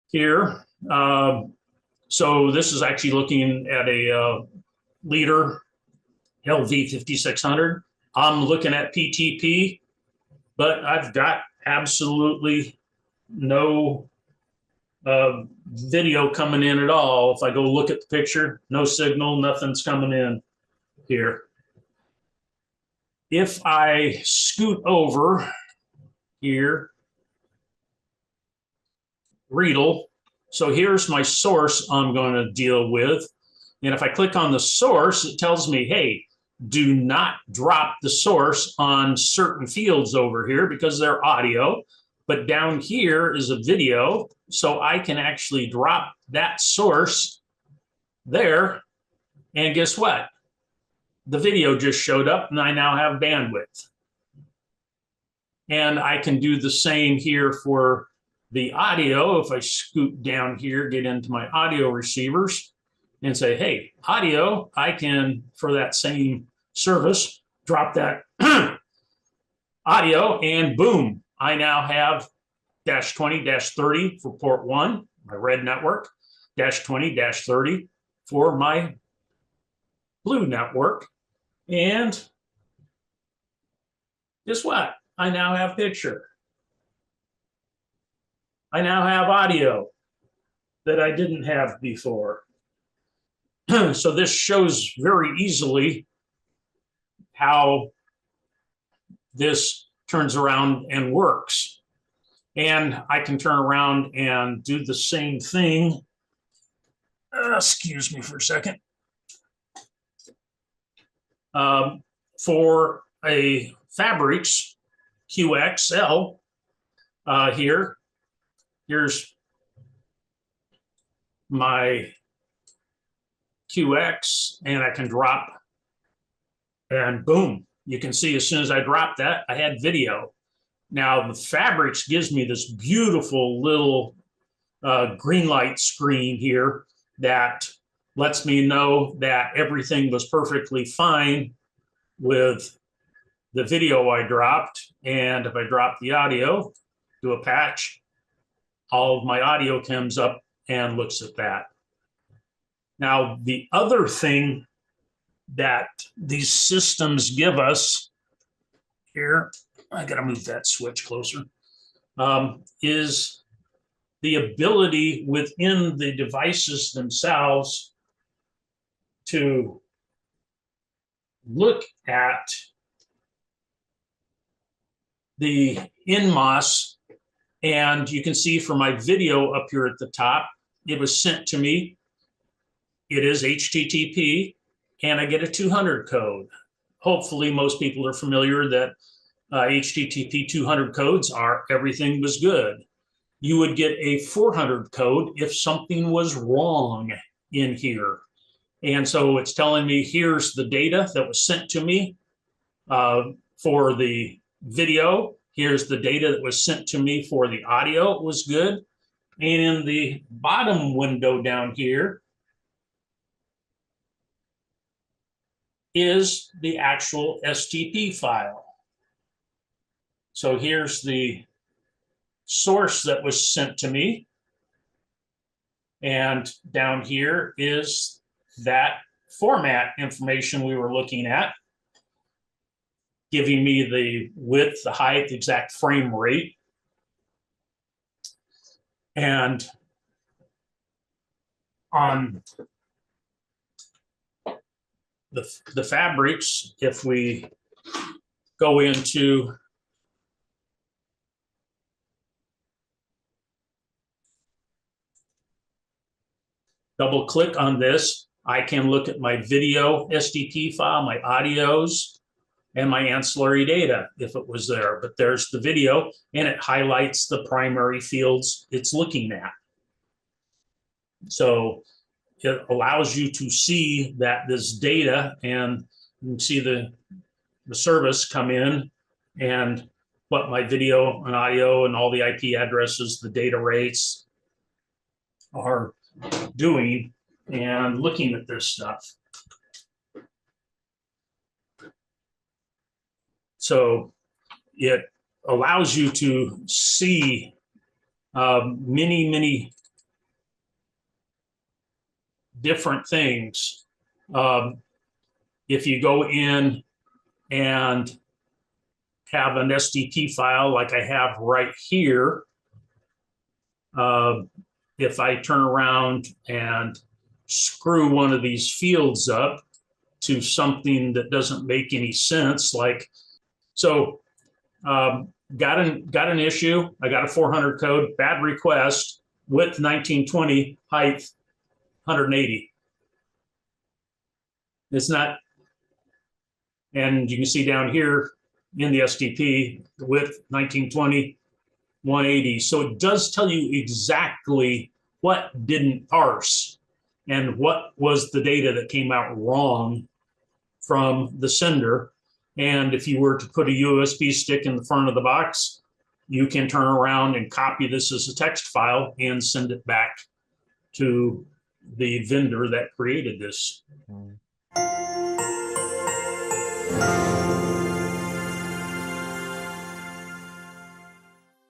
here. So this is actually looking at a leader LV 5600. I'm looking at PTP, but I've got absolutely no video coming in at all. If I go look at the picture, no signal, nothing's coming in here. If I scoot over here, Riedel, so here's my source I'm going to deal with. And if I click on the source, it tells me, hey, do not drop the source on certain fields over here because they're audio. But down here is a video, so I can actually drop that source there. And guess what? The video just showed up and I now have bandwidth. And I can do the same here for the audio. If I scoot down here, get into my audio receivers and say, hey, audio, I can, for that same service, drop that audio and boom, I now have -20-30 for port 1, my red network, -20-30 for my blue network. And guess what? I now have picture. I now have audio that I didn't have before. So this shows very easily how this turns around and works. And I can turn around and do the same thing. Excuse me for a second. For a PHABRIX QXL here, here's my QX, and I can drop, and boom, you can see as soon as I dropped that, I had video. Now the PHABRIX gives me this beautiful little green light screen here that lets me know that everything was perfectly fine with the video I dropped. And if I drop the audio, do a patch, all of my audio comes up and looks at that. Now, the other thing that these systems give us here, I gotta move that switch closer, is the ability within the devices themselves to look at the NMOS. And you can see from my video up here at the top, it was sent to me. It is HTTP, and I get a 200 code. Hopefully, most people are familiar that HTTP 200 codes are everything was good. You would get a 400 code if something was wrong in here. And so it's telling me here's the data that was sent to me for the video. Here's the data that was sent to me for the audio. It was good. And in the bottom window down here is the actual STP file. So here's the source that was sent to me. And down here is that format information we were looking at, giving me the width, the height, the exact frame rate. And on the PHABRIX, if we go into double click on this, I can look at my video STP file, my audios, and my ancillary data if it was there. But there's the video, and it highlights the primary fields it's looking at. So it allows you to see that this data, and you can see the service come in and what my video and audio and all the IP addresses, the data rates are doing and looking at this stuff. So it allows you to see many different things. If you go in and have an SDP file like I have right here, if I turn around and screw one of these fields up to something that doesn't make any sense, like, so got an issue, I got a 400 code, bad request, width 1920, height 180. It's not, and you can see down here in the SDP, the width 1920, 180. So it does tell you exactly what didn't parse and what was the data that came out wrong from the sender. And if you were to put a USB stick in the front of the box, you can turn around and copy this as a text file and send it back to the vendor that created this.